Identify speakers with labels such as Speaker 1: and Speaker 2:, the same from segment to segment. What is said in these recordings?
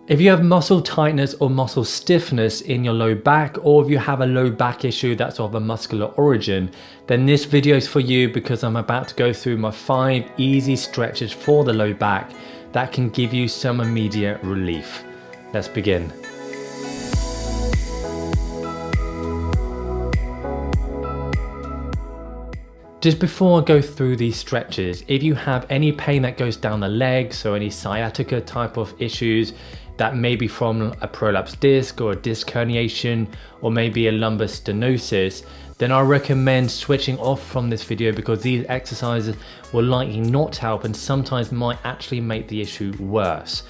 Speaker 1: If you have muscle tightness or muscle stiffness in your low back, or if you have a low back issue that's of a muscular origin, then this video is for you because I'm about to go through my 5 easy stretches for the low back that can give you some immediate relief. Let's begin. Just before I go through these stretches, if you have any pain that goes down the legs, so any sciatica type of issues, that may be from a prolapsed disc or a disc herniation, or maybe a lumbar stenosis, then I recommend switching off from this video because these exercises will likely not help and sometimes might actually make the issue worse.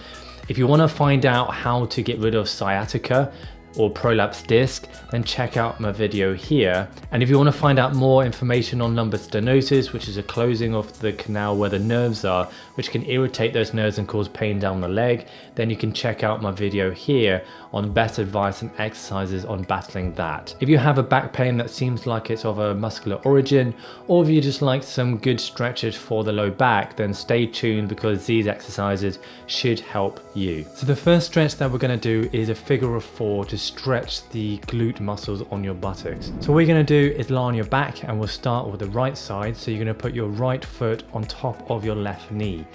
Speaker 1: If you want to find out how to get rid of sciatica or prolapsed disc, then check out my video here. And if you want to find out more information on lumbar stenosis, which is a closing of the canal where the nerves are, which can irritate those nerves and cause pain down the leg, then you can check out my video here on best advice and exercises on battling that. If you have a back pain that seems like it's of a muscular origin, or if you just like some good stretches for the low back, then stay tuned because these exercises should help you. So the first stretch that we're going to do is a figure of 4 to stretch the glute muscles on your buttocks. So what you're going to do is lie on your back, and we'll start with the right side. So you're going to put your right foot on top of your left knee.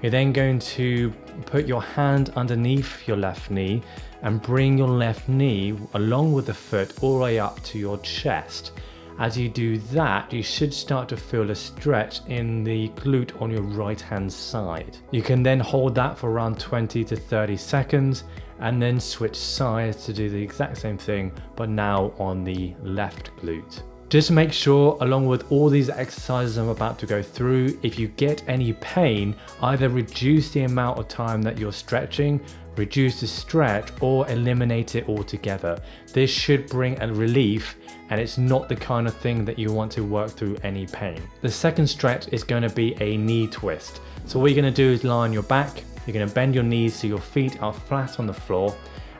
Speaker 1: You're then going to put your hand underneath your left knee and bring your left knee along with the foot all the way up to your chest. As you do that, you should start to feel a stretch in the glute on your right hand side. You can then hold that for around 20 to 30 seconds and then switch sides to do the exact same thing, but now on the left glute. Just make sure, along with all these exercises I'm about to go through, if you get any pain, either reduce the amount of time that you're stretching, reduce the stretch, or eliminate it altogether. This should bring a relief, and it's not the kind of thing that you want to work through any pain. The second stretch is going to be a knee twist. So what you're going to do is lie on your back, you're going to bend your knees so your feet are flat on the floor,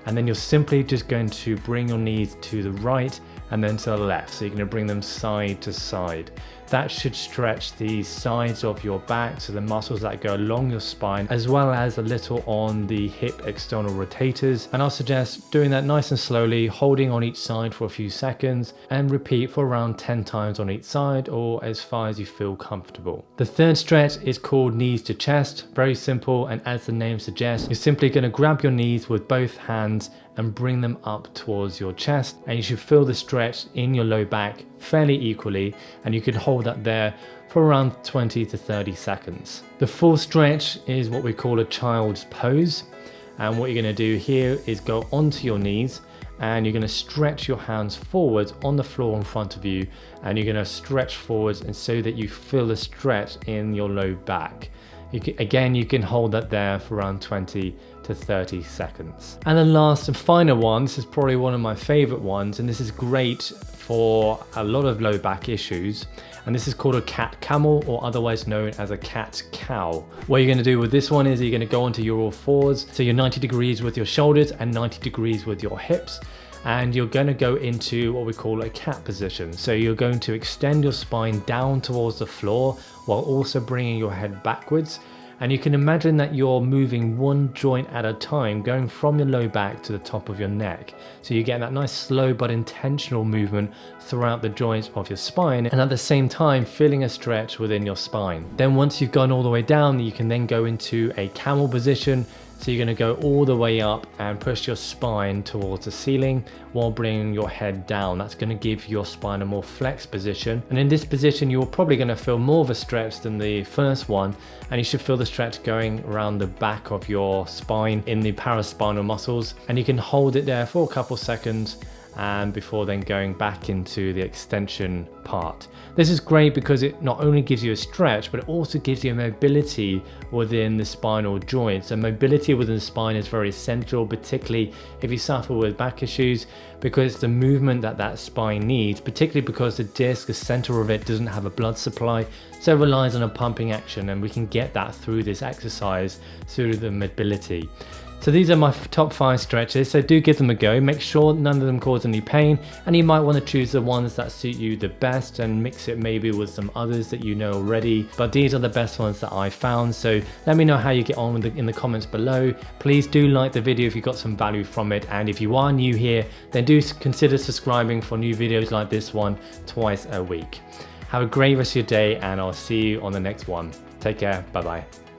Speaker 1: and then you're simply just going to bring your knees to the right and then to the left. So you're going to bring them side to side. That should stretch the sides of your back, so the muscles that go along your spine, as well as a little on the hip external rotators. And I'll suggest doing that nice and slowly, holding on each side for a few seconds, and repeat for around 10 times on each side, or as far as you feel comfortable. The third stretch is called knees to chest. Very simple, and as the name suggests, you're simply going to grab your knees with both hands and bring them up towards your chest, and you should feel the stretch in your low back fairly equally, and you can hold that there for around 20 to 30 seconds. The fourth stretch is what we call a child's pose, and what you're going to do here is go onto your knees, and you're going to stretch your hands forwards on the floor in front of you, and you're going to stretch forwards and so that you feel the stretch in your low back. Again, you can hold that there for around 20 to 30 seconds. And the last and final one, this is probably one of my favorite ones, and this is great for a lot of low back issues, and this is called a cat camel, or otherwise known as a cat cow. What you're going to do with this one is you're going to go onto your all fours, so you're 90 degrees with your shoulders and 90 degrees with your hips, and you're going to go into what we call a cat position. So you're going to extend your spine down towards the floor while also bringing your head backwards. And you can imagine that you're moving one joint at a time, going from your low back to the top of your neck. So you get that nice slow but intentional movement throughout the joints of your spine, and at the same time feeling a stretch within your spine. Then once you've gone all the way down, you can then go into a camel position. So you're going to go all the way up and push your spine towards the ceiling while bringing your head down. That's going to give your spine a more flexed position. And in this position, you're probably going to feel more of a stretch than the first one. And you should feel the stretch going around the back of your spine in the paraspinal muscles. And you can hold it there for a couple seconds and before then going back into the extension part. This is great because it not only gives you a stretch, but it also gives you a mobility within the spinal joints. And mobility within the spine is very essential, particularly if you suffer with back issues, because it's the movement that that spine needs, particularly because the disc, the center of it, doesn't have a blood supply, so it relies on a pumping action, and we can get that through this exercise, through the mobility. So these are my top 5 stretches, so do give them a go. Make sure none of them cause any pain, and you might want to choose the ones that suit you the best and mix it maybe with some others that you know already. But these are the best ones that I found, so let me know how you get on with in the comments below. Please do like the video if you got some value from it, and if you are new here, then do consider subscribing for new videos like this one twice a week. Have a great rest of your day, and I'll see you on the next one. Take care, bye bye.